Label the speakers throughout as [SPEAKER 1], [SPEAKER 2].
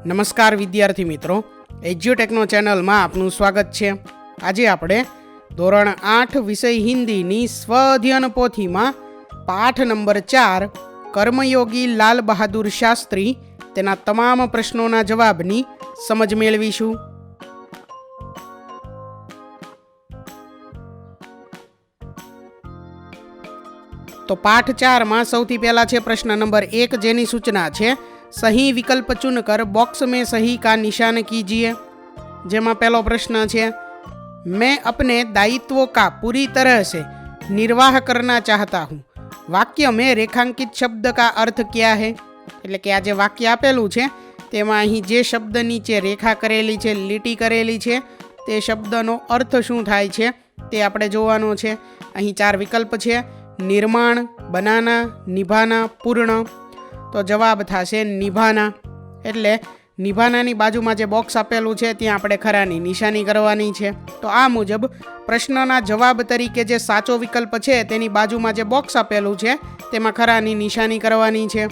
[SPEAKER 1] નમસ્કાર વિદ્યાર્થી મિત્રો, એજ્યુટેકનો ચેનલમાં આપનું સ્વાગત છે। આજે આપણે ધોરણ 8 વિષય હિન્દીની સ્વઅધ્યયન પોથીમાં પાઠ નંબર 4 કર્મયોગી લાલ બહાદુર શાસ્ત્રી તેના તમામ પ્રશ્નોના જવાબની સમજ મેળવીશું। તો પાઠ 4માં સૌથી પહેલા છે પ્રશ્ન નંબર 1, જેની સૂચના છે सही विकल्प चुनकर बॉक्स में सही का निशान कीजिए। जेमा पहलो प्रश्न है, मैं अपने दायित्वों का पूरी तरह से निर्वाह करना चाहता हूँ। वाक्य में रेखांकित शब्द का अर्थ क्या है? એટલે કે આ જે વાક્ય આપેલું છે તેમાં અહીં જે શબ્દ નીચે રેખા કરેલી છે, લીટી કરેલી છે, તે શબ્દનો અર્થ શું થાય છે તે આપણે જોવાનો છે। અહીં 4 વિકલ્પ છે, નિર્માણ, બનાના, નિભાના, પૂર્ણ। તો જવાબ થશે નિભાના। એટલે નિભાનાની બાજુમાં જે બોક્સ આપેલું છે ત્યાં આપણે ખરાની નિશાની કરવાની છે। તો આ મુજબ પ્રશ્નના જવાબ તરીકે જે સાચો વિકલ્પ છે તેની બાજુમાં જે બોક્સ આપેલું છે તેમાં ખરાની નિશાની કરવાની છે।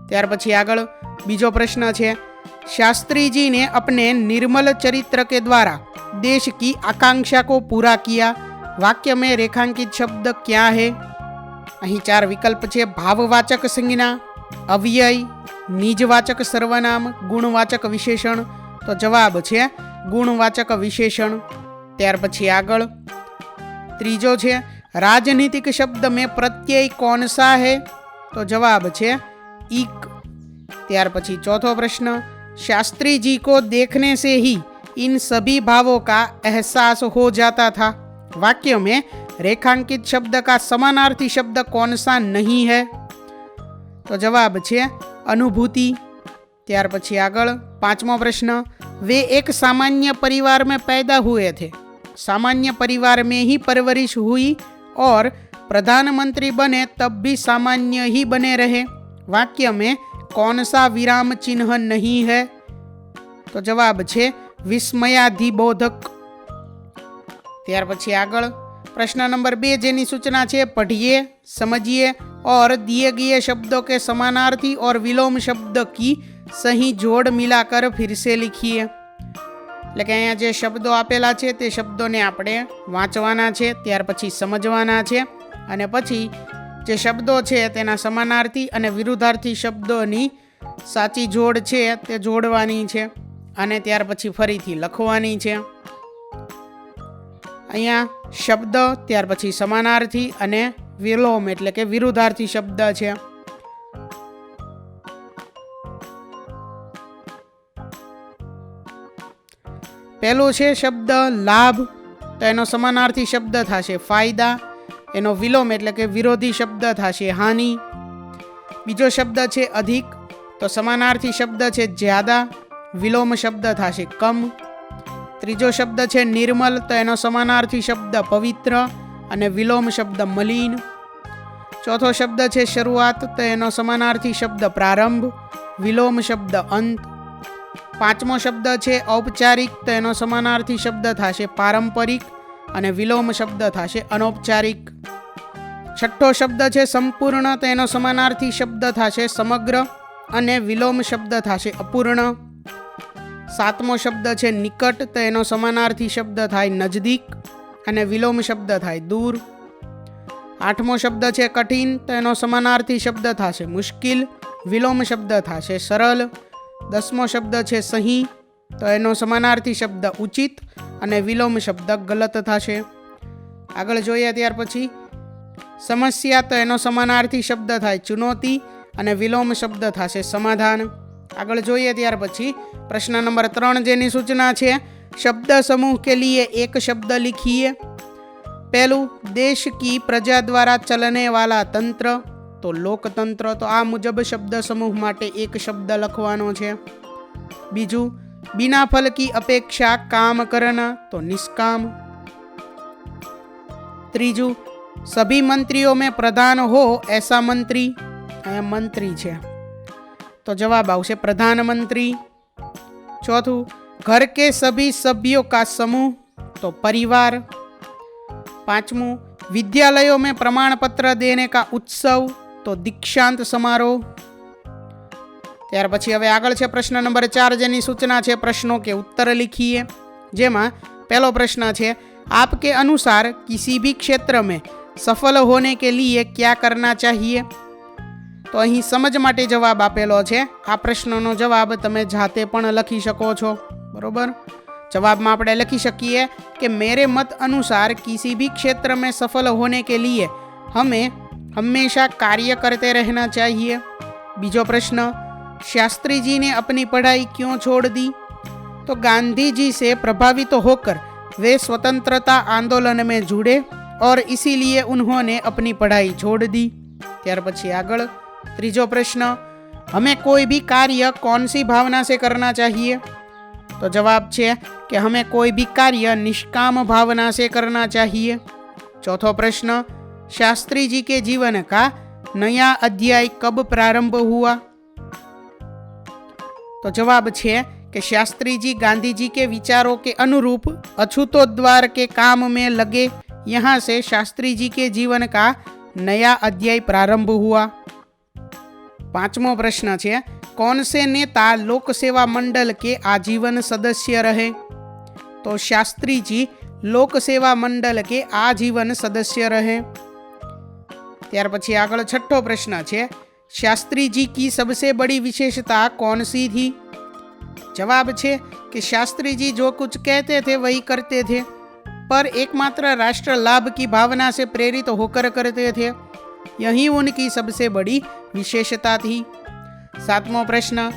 [SPEAKER 1] ત્યાર પછી આગળ બીજો પ્રશ્ન છે, शास्त्री जी ने अपने निर्मल चरित्र के द्वारा देश की आकांक्षा को पूरा किया। वाक्य में रेखांकित शब्द क्या है? અહીં 4 विकल्प છે, भाववाचक संज्ञा, अव्यय, निजवाचक सर्वनाम, गुणवाचक विशेषण। तो जवाब है गुणवाचक विशेषण। त्यार पछी आगळ त्रीजो है, राजनीतिक शब्द में प्रत्यय कौन सा है? तो जवाब है इक। त्यार पछी चौथो प्रश्न, शास्त्री जी को देखने से ही इन सभी भावों का एहसास हो जाता था। वाक्य में रेखांकित शब्द का समानार्थी शब्द कौन सा नहीं है? तो जवाब है अनुभूति। त्यार पछी आगळ पांचमो प्रश्न, वे एक सामान्य परिवार में पैदा हुए थे। सामान्य परिवार में ही परवरिश हुई और प्रधानमंत्री बने तब भी सामान्य ही बने रहे। वाक्य में कौन सा विराम चिन्ह नहीं है? तो जवाब है विस्मयाधिबोधक। त्यार पछी आगळ प्रश्न नंबर 2, जेनी सूचना है, पढ़िए, समझिए और दिए गए शब्दों के समानार्थी और विलोम शब्द की सही जोड़ मिलाकर फिर से लिखिए। એટલે કે અહીંયા જે શબ્દો આપેલા છે તે શબ્દોને આપણે વાંચવાના છે, ત્યાર પછી સમજવાના છે અને પછી જે શબ્દો છે તેના સમાનાર્થી અને વિરુદ્ધાર્થી શબ્દોની સાચી જોડ છે તે જોડવાની છે અને ત્યાર પછી ફરીથી લખવાની છે। અહીંયા શબ્દ, ત્યાર પછી સમાનાર્થી અને વિલોમ એટલે કે વિરુદ્ધાર્થી શબ્દ છે। પહેલો છે શબ્દ લાભ, તો એનો સમાનાર્થી શબ્દ થશે ફાયદા, એનો વિલોમ એટલે કે વિરોધી શબ્દ થશે હાનિ। બીજો શબ્દ છે અધિક, તો સમાનાર્થી શબ્દ છે જ્યાદા, વિલોમ શબ્દ થશે કમ। ત્રીજો શબ્દ છે નિર્મલ, તો એનો સમાનાર્થી શબ્દ પવિત્ર અને વિલોમ શબ્દ મલિન। ચોથો શબ્દ છે શરૂઆત, તો એનો સમાનાર્થી શબ્દ પ્રારંભ, વિલોમ શબ્દ અંત। પાંચમો શબ્દ છે ઔપચારિક, તો એનો સમાનાર્થી શબ્દ થશે પારંપરિક અને વિલોમ શબ્દ થશે અનૌપચારિક। છઠ્ઠો શબ્દ છે સંપૂર્ણ, તો એનો સમાનાર્થી શબ્દ થશે સમગ્ર અને વિલોમ શબ્દ થશે અપૂર્ણ। સાતમો શબ્દ છે નિકટ, તો એનો સમાનાર્થી શબ્દ થાય નજદીક અને વિલોમ શબ્દ થાય દૂર। આઠમો શબ્દ છે કઠિન, તો એનો સમાનાર્થી શબ્દ થશે મુશ્किल, વિલોમ શબ્દ થશે સરળ। દસમો શબ્દ છે સહી, તો એનો સમાનાર્થી શબ્દ ઉચિત અને વિલોમ શબ્દ ગલત થશે। આગળ જોઈએ ત્યાર પછી સમસ્યા, તો એનો સમાનાર્થી શબ્દ થાય ચુનૌતી અને વિલોમ શબ્દ થશે સમાધાન। આગળ જોઈએ ત્યાર પછી પ્રશ્ન નંબર 3, જેની સૂચના છે, શબ્દ સમૂહ के लिए एक शब्द लिखिए। पहलू, देश की प्रजा द्वारा चलने वाला तंत्र, तो लोकतंत्र। तो आ मुजब शब्द समूह माटे एक शब्द लखवानो छे। बीजू, बिना फल की अपेक्षा काम करना, तो निष्काम। त्रीजू, सभी मंत्रियों में प्रधान हो ऐसा मंत्री, मंत्री छे तो जवाब आवशे प्रधानमंत्री। चौथू, घर के सभी सभ्यों का समूह, तो परिवार। पांचमू, विद्यालयों में प्रमाण पत्र देने का उत्सव, तो दीक्षांत समारोह। ત્યાર પછી હવે આગળ છે પ્રશ્ન નંબર 4, જેની સૂચના છે પ્રશ્नों के उत्तर लिखिए। જેમાં पहलो प्रश्न है, आपके अनुसार किसी भी क्षेत्र में सफल होने के लिए क्या करना चाहिए? तो અહીં સમજ માટે જવાબ આપેલો છે। આ પ્રશ્નનો જવાબ તમે જાતે પણ લખી શકો છો, બરોબર। જવાબમાં આપણે લખી શકીએ કે मेरे मत अनुसार किसी भी क्षेत्र में सफल होने के लिए हमें हमेशा कार्य करते रहना चाहिए। बीजो प्रश्न, शास्त्री जी ने अपनी पढ़ाई क्यों छोड़ दी? तो गांधी जी से प्रभावित होकर वे स्वतंत्रता आंदोलन में जुड़े और इसीलिए उन्होंने अपनी पढ़ाई छोड़ दी। त्यार पछी आगळ त्रीजो प्रश्न, हमें कोई भी कार्य कौन सी भावना से करना चाहिए? तो जवाब है कि हमें कोई भी कार्य निष्काम भावना से करना चाहिए। चौथो प्रश्न, शास्त्री जी के जीवन का नया अध्याय कब प्रारंभ हुआ? तो जवाब है कि शास्त्री जी गांधी जी के विचारों के अनुरूप अछूतोद्वार के काम में लगे। यहाँ से शास्त्री जी के जीवन का नया अध्याय प्रारंभ हुआ। पांचमो प्रश्न है, कौन से नेता लोक सेवा मंडल के आजीवन सदस्य रहे? तो शास्त्री जी लोक सेवा मंडल के आजीवन सदस्य रहे। त्यार पछी आगळ छठो प्रश्न है, शास्त्री जी की सबसे बड़ी विशेषता कौन सी थी? जवाब है कि शास्त्री जी जो कुछ कहते थे वही करते थे, पर एकमात्र राष्ट्र लाभ की भावना से प्रेरित होकर करते थे। यही उनकी सबसे बड़ी विशेषता थी। सातवां प्रश्न,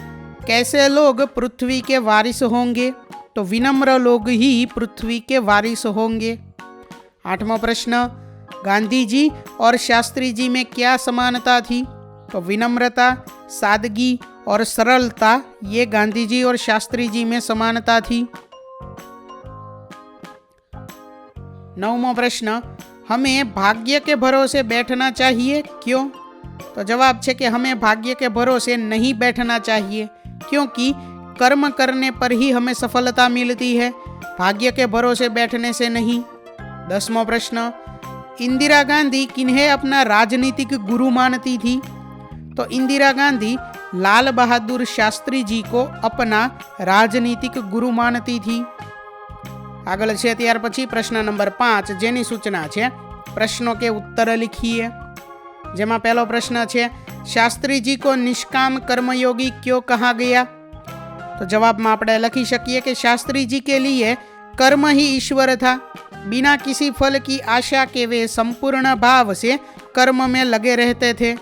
[SPEAKER 1] कैसे लोग पृथ्वी के वारिस होंगे? तो विनम्र लोग ही पृथ्वी के वारिस होंगे। आठवां प्रश्न, गांधी जी और शास्त्री जी में क्या समानता थी? तो विनम्रता, सादगी और सरलता, ये गांधी जी और शास्त्री जी में समानता थी। नौवां प्रश्न, हमें भाग्य के भरोसे बैठना चाहिए, क्यों? तो जवाब है कि हमें भाग्य के भरोसे नहीं बैठना चाहिए, क्योंकि कर्म करने पर ही हमें सफलता मिलती है, भाग्य के भरोसे बैठने से नहीं। 10वां प्रश्न, इंदिरा गांधी किन्हें अपना राजनीतिक गुरु मानती थी? तो इंदिरा गांधी लाल बहादुर शास्त्री जी को अपना राजनीतिक गुरु मानती थी। आगळ छे त्यार पछी प्रश्न नंबर 5, जेनी सूचना है प्रश्नों के उत्तर लिखिए। जेमा पहलो प्रश्न है, शास्त्री जी को निष्काम कर्मयोगी क्यों कहा गया? तो जवाब में आपणे लखी शकीए कि शास्त्री जी के लिए कर्म ही ईश्वर था। बिना किसी फल की आशा के वे संपूर्ण भाव से कर्म में लगे रहते थे।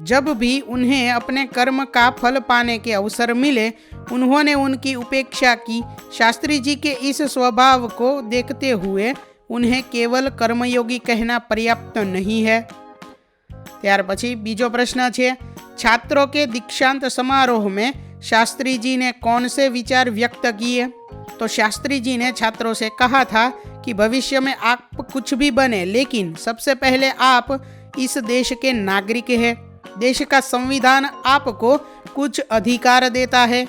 [SPEAKER 1] जब भी उन्हें अपने कर्म का फल पाने के अवसर मिले, उन्होंने उनकी उपेक्षा की। शास्त्री जी के इस स्वभाव को देखते हुए उन्हें केवल कर्मयोगी कहना पर्याप्त नहीं है। त्यार पछी बीजो प्रश्न है, छात्रों के दीक्षांत समारोह में शास्त्री जी ने कौन से विचार व्यक्त किए? तो शास्त्री जी ने छात्रों से कहा था कि भविष्य में आप कुछ भी बने, लेकिन सबसे पहले आप इस देश के नागरिक हैं। देश का संविधान आपको कुछ अधिकार देता है,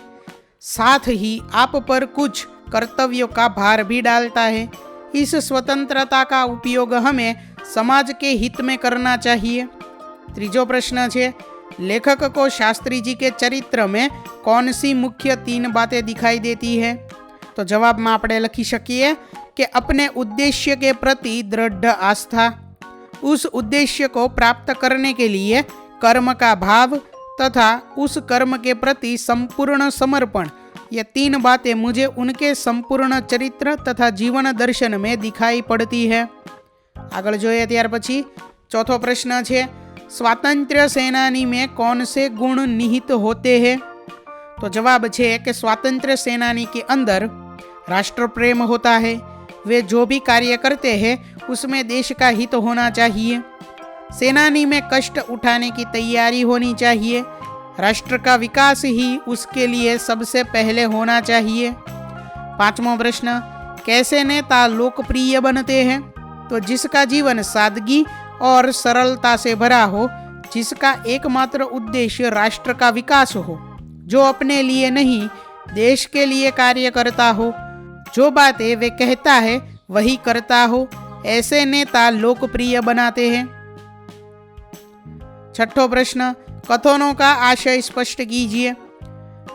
[SPEAKER 1] साथ ही आप पर कुछ कर्तव्यों का भार भी डालता है। इस स्वतंत्रता का उपयोग हमें समाज के हित में करना चाहिए। तीजो प्रश्न है, लेखक को शास्त्री जी के चरित्र में कौन सी मुख्य 3 बातें दिखाई देती है? तो जवाब में आपणे लखी शकीए कि अपने उद्देश्य के प्रति दृढ़ आस्था, उस उद्देश्य को प्राप्त करने के लिए कर्म का भाव तथा उस कर्म के प्रति संपूर्ण समर्पण, ये 3 बातें मुझे उनके संपूर्ण चरित्र तथा जीवन दर्शन में दिखाई पड़ती है। आगळ जोईए त्यार पछी चौथो प्रश्न है, स्वातंत्र्य सेनानी में कौन से गुण निहित होते हैं? तो जवाब है कि स्वातंत्र्य सेनानी के अंदर राष्ट्र प्रेम होता है। वे जो भी कार्य करते हैं उसमें देश का हित होना चाहिए। सेनानी में कष्ट उठाने की तैयारी होनी चाहिए। राष्ट्र का विकास ही उसके लिए सबसे पहले होना चाहिए। 5वां प्रश्न, कैसे नेता लोकप्रिय बनते हैं? तो जिसका जीवन सादगी और सरलता से भरा हो, जिसका एकमात्र उद्देश्य राष्ट्र का विकास हो, जो अपने लिए नहीं देश के लिए कार्य करता हो, जो बातें वे कहता है वही करता हो, ऐसे नेता लोकप्रिय बनाते हैं। 6ठो प्रश्न, कथनों का आशय स्पष्ट कीजिए।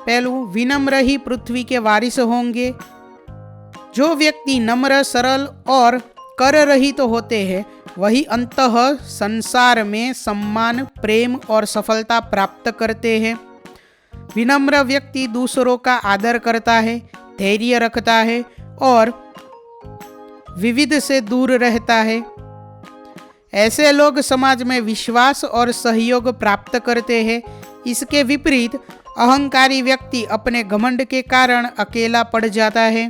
[SPEAKER 1] पहलू, विनम्र ही पृथ्वी के वारिस होंगे। जो व्यक्ति नम्र, सरल और कर रहित होते हैं वही अंततः संसार में सम्मान, प्रेम और सफलता प्राप्त करते हैं। विनम्र व्यक्ति दूसरों का आदर करता है, धैर्य रखता है और विविध से दूर रहता है। ऐसे लोग समाज में विश्वास और सहयोग प्राप्त करते हैं। इसके विपरीत अहंकारी व्यक्ति अपने घमंड के कारण अकेला पड़ जाता है।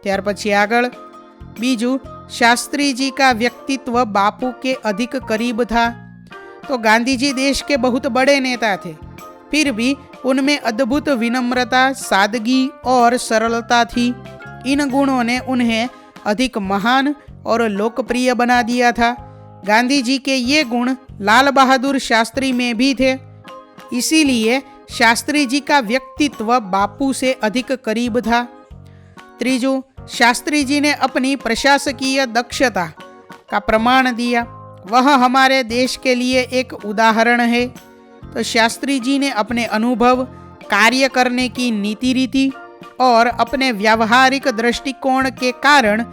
[SPEAKER 1] त्यार पछी आगळ बीजू, शास्त्री जी का व्यक्तित्व बापू के अधिक करीब था। तो गांधी जी देश के बहुत बड़े नेता थे, फिर भी उनमें अद्भुत विनम्रता, सादगी और सरलता थी। इन गुणों ने उन्हें अधिक महान और लोकप्रिय बना दिया था। गांधी जी के ये गुण लाल बहादुर शास्त्री में भी थे, इसीलिए शास्त्री जी का व्यक्तित्व बापू से अधिक करीब था। त्रीजू, शास्त्री जी ने अपनी प्रशासकीय दक्षता का प्रमाण दिया। वह हमारे देश के लिए एक उदाहरण है। तो शास्त्री जी ने अपने अनुभव, कार्य करने की नीति रीति और अपने व्यावहारिक दृष्टिकोण के कारण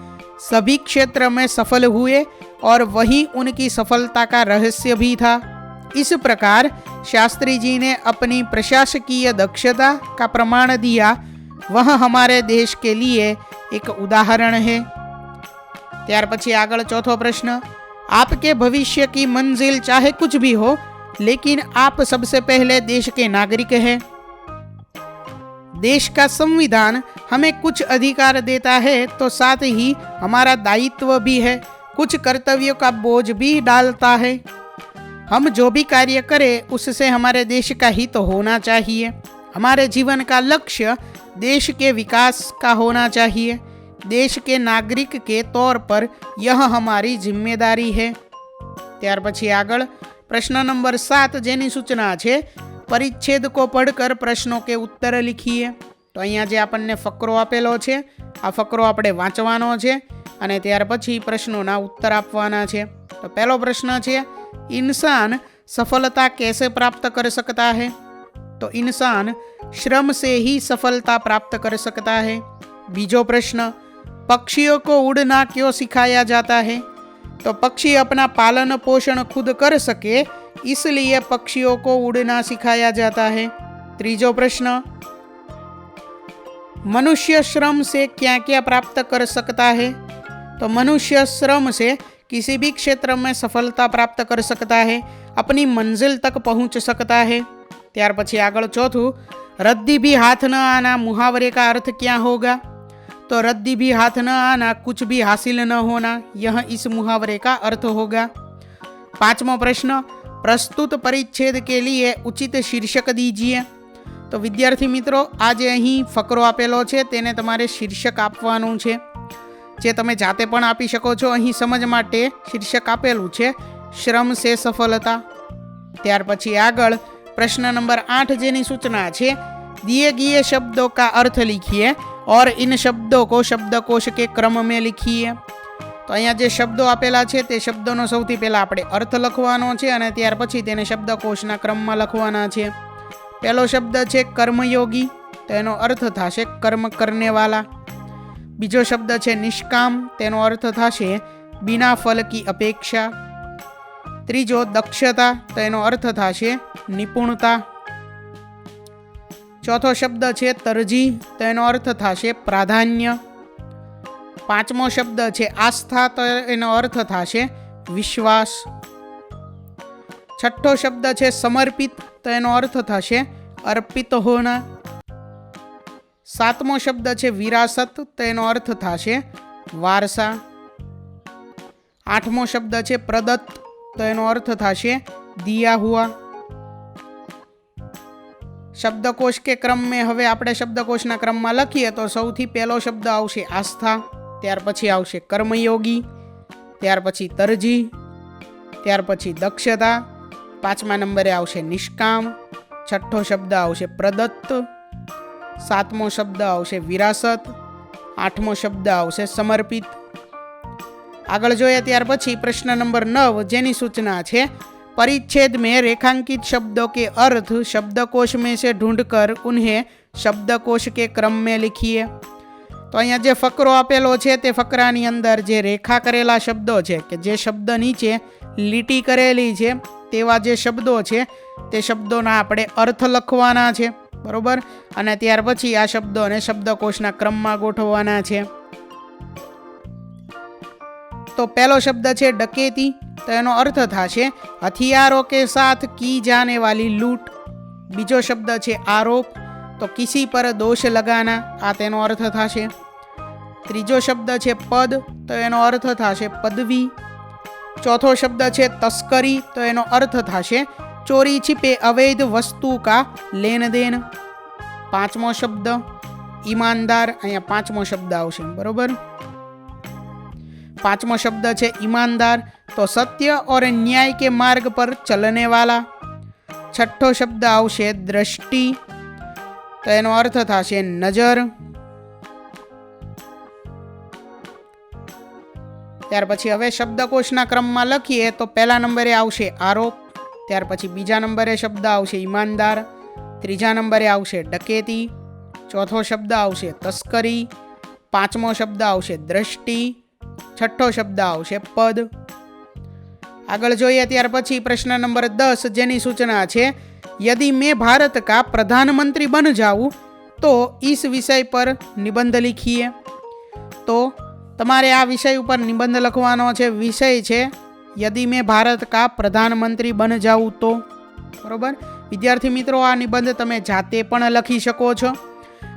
[SPEAKER 1] सभी क्षेत्र में सफल हुए और वही उनकी सफलता का रहस्य भी था। इस प्रकार शास्त्री जी ने अपनी प्रशासकीय दक्षता का प्रमाण दिया। वह हमारे देश के लिए एक उदाहरण है। त्यार पछी आगळ चौथो प्रश्न, आपके भविष्य की मंजिल चाहे कुछ भी हो, लेकिन आप सबसे पहले देश के नागरिक हैं। देश का संविधान हमें कुछ अधिकार देता है तो साथ ही हमारा दायित्व भी है, कुछ कर्तव्यों का बोझ भी डालता है। हम जो भी कार्य करें उससे हमारे देश का हित होना चाहिए। हमारे जीवन का लक्ष्य देश के विकास का होना चाहिए। देश के नागरिक के तौर पर यह हमारी जिम्मेदारी है। त्यार पछी आगळ प्रश्न नंबर 7 जेनी सूचना है, परिच्छेद को पढ़कर प्रश्नों के उत्तर लिखिए। तो अहींया जे आपने फकरो आपेलो छे, आ फकरो आपणे वांचवानो छे अने त्यार पछी प्रश्नोना उत्तर आपवाना छे। तो पहलो प्रश्न है, इंसान सफलता कैसे प्राप्त कर सकता है? तो इंसान श्रम से ही सफलता प्राप्त कर सकता है। बीजो प्रश्न, पक्षियों को उड़ना क्यों सिखाया जाता है? तो पक्षी अपना पालन पोषण खुद कर सके इसलिए पक्षियों को उड़ना सिखाया जाता है। तीजो प्रश्न, मनुष्य श्रम से क्या क्या प्राप्त कर सकता है? तो मनुष्य श्रम से किसी भी क्षेत्र में सफलता प्राप्त कर सकता है, अपनी मंजिल तक पहुंच सकता है। त्यार पछी आगळ चौथुं, रद्दी भी हाथ न आना मुहावरे का अर्थ क्या होगा? तो रद्दी भी हाथ न आना, कुछ भी हासिल न होना, यह इस मुहावरे का अर्थ होगा। पांचमो प्रश्न, प्रस्तुत परिच्छेद के लिए उचित शीर्षक दीजिए। तो विद्यार्थी मित्रों, आज अहीं फकरो आपेलो छे तेने तमारे शीर्षक आपवानुं छे, जे तमे जाते पण आपी शको छो। अहीं समज माटे शीर्षक आपेलुं छे, श्रम से सफलता। त्यार पछी आगळ प्रश्न नंबर 8 जेनी सूचना छे, दिए गए शब्दों का अर्थ लिखिए और इन शब्दों को शब्दकोश के क्रम में लिखिए। तो अहींया जे शब्दों आपेला छे ते शब्दोनो सौथी पहेला आपणे अर्थ लखवानो छे अने त्यार पछी तेने शब्दकोशना क्रममां लखवाना छे। पहेलो शब्द छे कर्मयोगी, तो एनो अर्थ थशे कर्म करने वाला। बीजो शब्द छे निष्काम, तेनो अर्थ थशे बिना फल की अपेक्षा। त्रीजो दक्षता, तो एनो अर्थ थशे निपुणता। चौथो शब्द छे तरजी, तो एनो अर्थ थशे प्राधान्य। पांचमो शब्द छे आस्था, तो एनो अर्थ थशे विश्वास। छठो शब्द छे समर्पित, तो एनो अर्थ थशे अर्पित होना। सातमो शब्द छे विरासत, तो एनो अर्थ थशे वारसा। आठमो शब्द छे प्रदत्त, तो एनो अर्थ थशे दिया हुआ। शब्दकोश के क्रम में हवे आपणे शब्दकोशना क्रम में लखीए तो सौथी पहेलो शब्द आवशे आस्था, त्यार पछी आवशे कर्मयोगी, त्यार पछी तरजी, त्यार पछी दक्षता, पांचमा नंबरे आवशे निष्काम, छठ्ठो शब्द आवशे प्रदत्त, सातमो शब्द आवशे विरासत, आठमो शब्द आवशे समर्पित। आगळ जोईए त्यार पछी प्रश्न नंबर 9 जेनी सूचना छे, परिच्छेद में रेखांकित शब्दों के अर्थ शब्दकोश में से ढूंढकर उन्हें शब्दकोश के क्रम में लिखिए। तो अहींया जे फकरो आपेलो छे ते फकरानी अंदर जे रेखा करेला शब्दों छे के जे शब्द नीचे લીટી करेली छे तेवा जे शब्दों छे ते शब्दोना आपणे अर्थ लखवाना छे, बरोबर। अने त्यार पछी आ शब्दोने शब्दकोशना क्रममां गोठववाना छे। तो पहलो शब्द छे डकेती, तो एनो अर्थ थाशे हथियारों के साथ की जाने वाली लूट। बीजो शब्द छे आरोप, तो किसी पर दोष लगाना, आ तेनो अर्थ थाशे। त्रीजो शब्द छे पद, तो एनो अर्थ थाशे पदवी। चौथो शब्द छे तस्करी, तो एनो अर्थ थाशे चोरी छिपे अवैध वस्तु का लेन देन। पांचमो शब्द ईमानदार, अहींया पांचमो शब्द आवशे, बरोबर। पांचमो शब्द छे ईमानदार, तो सत्य और न्याय के मार्ग पर चलने वाला। छठो शब्द आवशे दृष्टि, तो एनो अर्थ थाशे नजर। त्यार पछी हवे शब्दकोशना क्रममां लखीए तो पहला नंबरे आवशे आरोप, त्यार पछी बीजा नंबरे शब्द आवशे ईमानदार, त्रीजा नंबरे आवशे डकेती, चौथो शब्द आवशे तस्करी, पांचमो शब्द आवशे दृष्टि, छठो शब्द आवशे पद। आगळ जोईए त्यार पछी प्रश्न नंबर 10 जेनी सूचना छे यदि मैं भारत का प्रधानमंत्री बन जाऊं तो इस विषय पर निबंध लिखिए। तो तमारे आ विषय पर निबंध लखवानो छे। विषय छे यदि मैं भारत का प्रधानमंत्री बन जाऊं तो, बरोबर। विद्यार्थी मित्रों आ निबंध तमे जाते पण लखी शको छो।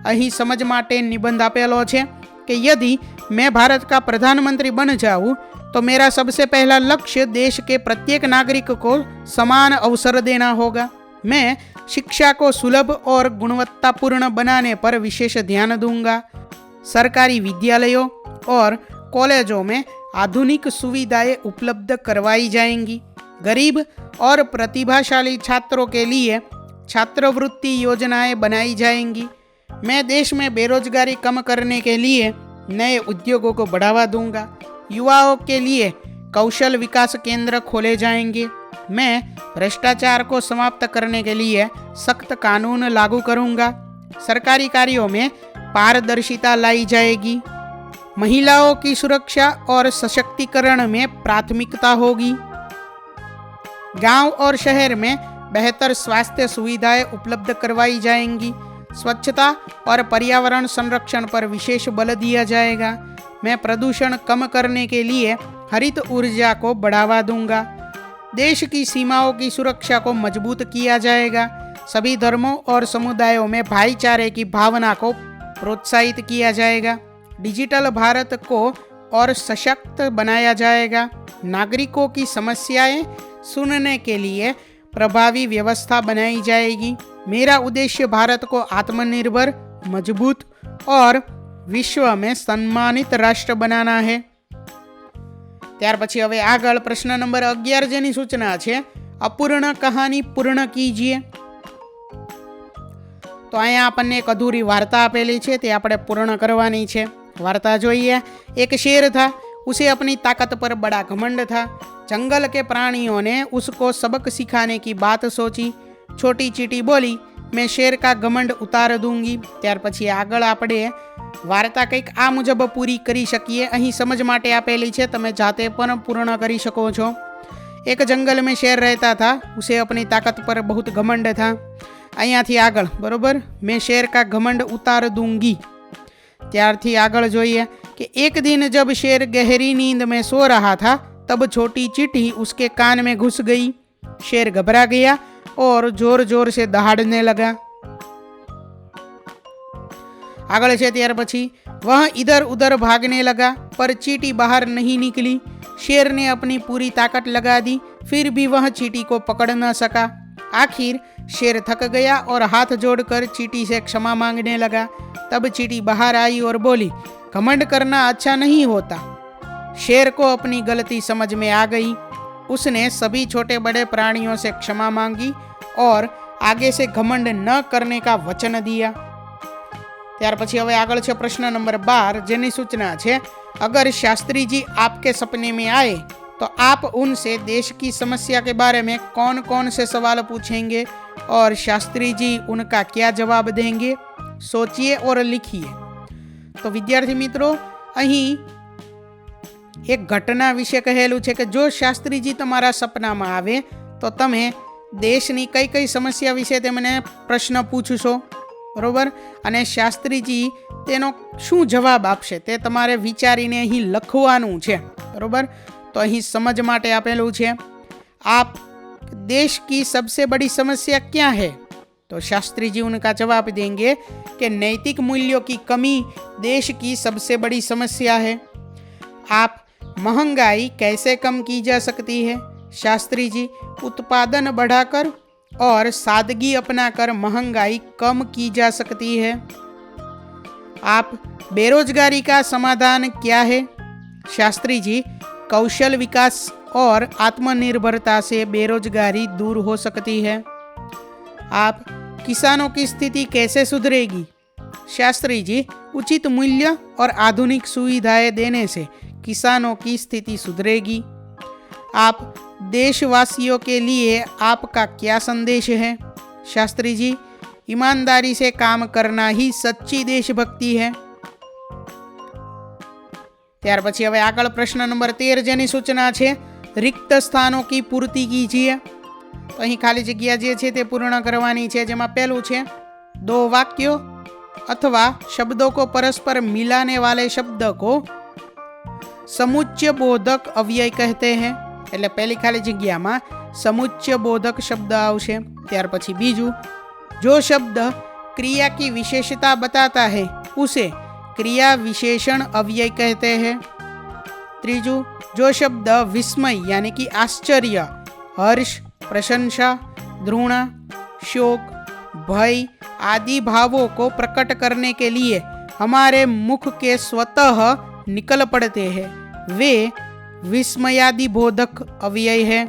[SPEAKER 1] अहीं समझ माटे निबंध आपेलो छे कि यदि मैं भारत का प्रधानमंत्री बन जाऊं तो मेरा सबसे पहला लक्ष्य देश के प्रत्येक नागरिक को समान अवसर देना होगा। मैं शिक्षा को सुलभ और गुणवत्तापूर्ण बनाने पर विशेष ध्यान दूंगा। सरकारी विद्यालयों और कॉलेजों में आधुनिक सुविधाएं उपलब्ध करवाई जाएंगी। गरीब और प्रतिभाशाली छात्रों के लिए छात्रवृत्ति योजनाएं बनाई जाएंगी। मैं देश में बेरोजगारी कम करने के लिए नए उद्योगों को बढ़ावा दूंगा। युवाओं के लिए कौशल विकास केंद्र खोले जाएंगे। मैं भ्रष्टाचार को समाप्त करने के लिए सख्त कानून लागू करूंगा। सरकारी कार्यों में पारदर्शिता लाई जाएगी। महिलाओं की सुरक्षा और सशक्तिकरण में प्राथमिकता होगी। गांव और शहर में बेहतर स्वास्थ्य सुविधाएं उपलब्ध करवाई जाएंगी। स्वच्छता और पर्यावरण संरक्षण पर विशेष बल दिया जाएगा। मैं प्रदूषण कम करने के लिए हरित ऊर्जा को बढ़ावा दूंगा। देश की सीमाओं की सुरक्षा को मजबूत किया जाएगा। सभी धर्मों और समुदायों में भाईचारे की भावना को प्रोत्साहित किया जाएगा। डिजिटल भारत को और सशक्त बनाया जाएगा। नागरिकों की समस्याएं सुनने के लिए प्रभावी व्यवस्था बनाई जाएगी। मेरा उद्देश्य भारत को आत्मनिर्भर, मजबूत और विश्व में सम्मानित राष्ट्र बनाना है। त्यार पछी हवे आगळ प्रश्न नंबर 11 जेनी सूचना छे अपूर्ण कहानी पूर्ण कीजिए। तो अहींया आपने एक अधूरी वार्ता आपेली छे ते आपणे पूर्ण करवानी छे। वार्ता जोईए। एक शेर था, उसे अपनी ताकत पर बड़ा घमंड था। जंगल के प्राणियों ने उसको सबक सिखाने की बात सोची। छोटी चींटी बोली, मैं शेर का घमंड उतार दूंगी। त्यार पछी आगळ आपणे वार्ता कंईक आ मुजब पूरी करी शकीए। अहीं समझ माटे आपेली छे, तमे जाते पण पूर्ण करी शको छो। एक जंगल में शेर रहता था, उसे अपनी ताकत पर बहुत घमंड था। अहींयाथी आगळ, बरोबर, मैं शेर का घमंड उतार दूंगी। त्यारथी आगळ जोईए कि एक दिन जब शेर गहरी नींद में सो रहा था तब छोटी चींटी उसके कान में घुस गई। शेर घबरा गया और जोर जोर से दहाड़ने लगा। आगळ छे त्यार पछी वह इधर उधर भागने लगा पर चींटी बाहर नहीं निकली। शेर ने अपनी पूरी ताकत लगा दी, फिर भी वह चींटी को पकड़ न सका। आखिर शेर थक गया और हाथ जोड़कर चींटी से क्षमा मांगने लगा। तब चींटी बाहर आई और बोली, घमंड करना अच्छा नहीं होता। शेर को अपनी गलती समझ में आ गई। उसने सभी छोटे बड़े प्राणियों से क्षमा मांगी और आगे से घमंड न करने का वचन दिया। त्यार पछी हवे आगळ छे प्रश्न नंबर 12 जेनी सूचना छे अगर शास्त्री जी आपके सपने में आए तो आप उनसे देश की समस्या के बारे में कौन कौन से सवाल पूछेंगे और शास्त्री जी उनका क्या जवाब देंगे, सोचिए और लिखिए। तो विद्यार्थी मित्रों, અહીં એક ઘટના વિશે કહેલું છે કે જો શાસ્ત્રીજી તમારા સપનામાં આવે તો તમે દેશની કઈ કઈ સમસ્યા વિશે તેમને પ્રશ્ન પૂછશો, બરોબર? અને શાસ્ત્રીજી તેનો શું જવાબ આપશે તે તમારે વિચારીને અહીં લખવાનું છે, બરોબર? તો અહીં સમજ માટે આપેલું છે, आप देश की सबसे बड़ी समस्या क्या है? तो शास्त्री जी उनका जवाब देंगे कि नैतिक मूल्यों की कमी देश की सबसे बड़ी समस्या है। आप महंगाई कैसे कम की जा सकती है? शास्त्री जी उत्पादन बढ़ाकर और सादगी अपनाकर महंगाई कम की जा सकती है। आप बेरोजगारी का समाधान क्या है? शास्त्री जी कौशल विकास और आत्मनिर्भरता से बेरोजगारी दूर हो सकती है। आप किसानों की स्थिति कैसे सुधरेगी? शास्त्री जी उचित मूल्य और आधुनिक सुविधाएं देने से किसानों की स्थिति सुधरेगी। आप देशवासियों के लिए आपका क्या संदेश है? शास्त्री जी ईमानदारी से काम करना ही सच्ची देशभक्ति है। ત્યાર પછી હવે આગળ પ્રશ્ન નંબર 13 જેની સૂચના છે, रिक्त स्थानों की पूर्ति कीजिए। तो અહીં ખાલી જગ્યા જે છે તે પૂર્ણ કરવાની છે, જેમાં પહેલું છે दो वाक्यों अथवा शब्दों को परस्पर मिलाने वाले शब्द को समुच्चय बोधक अव्यय कहते हैं। એટલે પહેલી ખાલી જગ્યામાં समुच्चय बोधक शब्द આવશે। ત્યાર પછી બીજું, जो शब्द क्रिया की विशेषता बताता है उसे क्रिया विशेषण अव्यय कहते हैं। त्रीजू, जो शब्द विस्मय यानी कि आश्चर्य, हर्ष, प्रशंसा, घृणा, शोक, भय आदि भावों को प्रकट करने के लिए हमारे मुख के स्वतः निकल पड़ते हैं, वे विस्मयादि बोधक अव्यय है।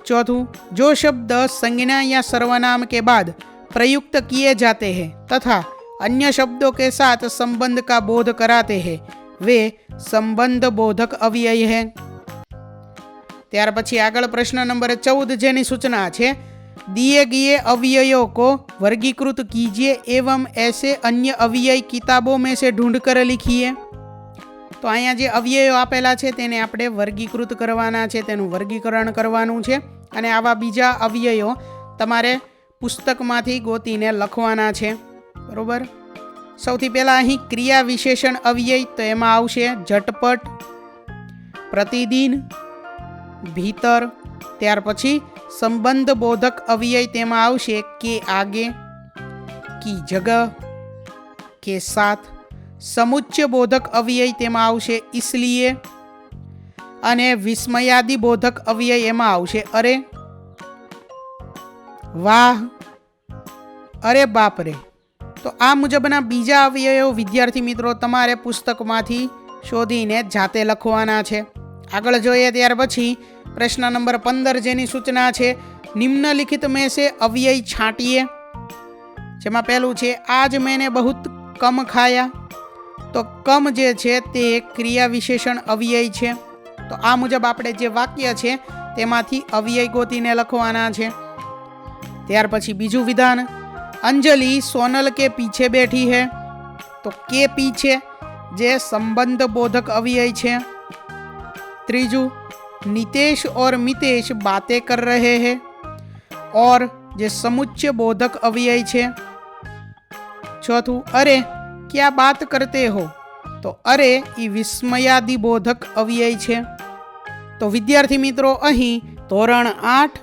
[SPEAKER 1] चौथों, जो शब्द संज्ञा या सर्वनाम के बाद प्रयुक्त किए जाते हैं तथा अन्य शब्दों के साथ संबंध का बोध कराते हैं, वे संबंध बोधक अव्यय है। ત્યાર પછી આગળ પ્રશ્ન નંબર 14 જેની સૂચના છે, दिए गए अव्ययों को वर्गीकृत कीजिए एवं ऐसे अन्य अव्यय किताबों में से ढूंढकर लिखिए। तो અહીંયા જે અવ્યયો આપેલા છે તેને આપણે વર્ગીકૃત કરવાના છે, તેનું વર્ગીકરણ કરવાનું છે અને આવા બીજા અવ્યયો તમારે પુસ્તકમાંથી ગોતીને લખવાના છે, બરોબર? સૌથી પહેલાં અહીં ક્રિયા વિશેષણ અવ્યય, તો એમાં આવશે झटपट, प्रतिदिन, भीतर। ત્યાર પછી संबंध बोधक अव्यय तेमा आवशे के आगे, की जगह, के साथ। समुच्चय बोधक अव्यय तेमा आवशे इसलिए, अने विस्मयादि बोधक अव्यय एमा आवशे अरे, वाह, अरे बाप रे। तो आ मुजबना बीजा अव्ययो विद्यार्थी मित्रों तमारे पुस्तकमांथी शोधीने जाते लखवाना छे। आगळ जोईए त्यार पछी प्रश्न नंबर 15 जेनी सूचना छे, निम्नलिखित में से अव्यय छांटिए। जेमां पहेलुं छे, आज मैंने बहुत कम खाया। तो कम जे छे ते क्रिया विशेषण अव्यय छे। तो आ मुजब आपणे जे वाक्य छे तेमांथी अव्यय गोतीने लखवाना छे। त्यार पछी बीजुं विधान, अंजलि सोनल के पीछे बैठी है। तो के पीछे जे संबंध बोधक अव्यय छे। त्रीजू, नितेश और मितेश बातें कर रहे हैं, और जे समुच्चय बोधक अव्यय छे। चौथू, अरे क्या बात करते हो। तो अरे ई विस्मयादि बोधक अव्यय छे। तो विद्यार्थी मित्रों अहीं धोरण 8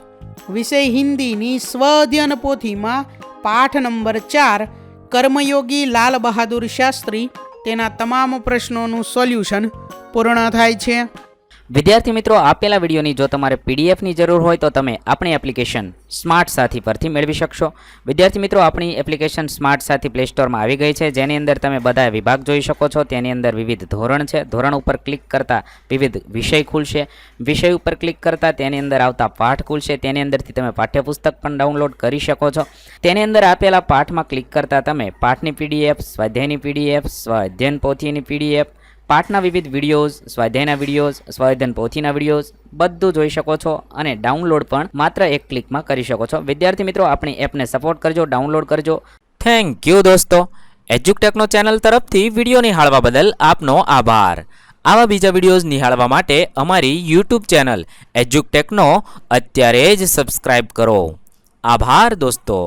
[SPEAKER 1] विषय हिंदीनी स्व-अध्ययन पोथीमां पाठ नंबर 4 कर्मयोगी लाल बहादुर शास्त्री तेना तमाम प्रश्नों सोल्यूशन पूर्ण थाय छे।
[SPEAKER 2] વિદ્યાર્થી મિત્રો, આપેલા વિડીયોની જો તમારે પીડીએફની જરૂર હોય તો તમે આપણી એપ્લિકેશન સ્માર્ટ સાથી પરથી મેળવી શકશો। વિદ્યાર્થી મિત્રો, આપણી એપ્લિકેશન સ્માર્ટ સાથી પ્લે સ્ટોરમાં આવી ગઈ છે, જેની અંદર તમે બધા વિભાગ જોઈ શકો છો। તેની અંદર વિવિધ ધોરણ છે, ધોરણ ઉપર ક્લિક કરતાં વિવિધ વિષય ખુલશે, વિષય ઉપર ક્લિક કરતાં તેની અંદર આવતા પાઠ ખુલશે, તેની અંદરથી તમે પાઠ્યપુસ્તક પણ ડાઉનલોડ કરી શકો છો। તેની અંદર આપેલા પાઠમાં ક્લિક કરતાં તમે પાઠની પીડીએફ, સ્વાધ્યાયની પીડીએફ, સ્વ અધ્યયન પોથીની પીડીએફ, પાઠના વિવિધ વિડીયોઝ, સ્વાધ્યાયના વિડીયોઝ, સ્વાધ્યાયન પોથીના વિડીયોઝ બધું જોઈ શકો છો અને ડાઉનલોડ પણ માત્ર એક ક્લિકમાં કરી શકો છો. વિદ્યાર્થી મિત્રો, આપણી એપને સપોર્ટ કરજો, ડાઉનલોડ કરજો. થેન્ક યુ દોસ્તો. એજ્યુકટેકનો ચેનલ તરફથી વિડીયો નિહાળવા બદલ આપનો આભાર. આવા બીજા વિડીયોઝ નિહાળવા માટે અમારી યુટ્યુબ ચેનલ એજ્યુકટેકનો અત્યારે જ સબસ્ક્રાઇબ કરો. આભાર દોસ્તો.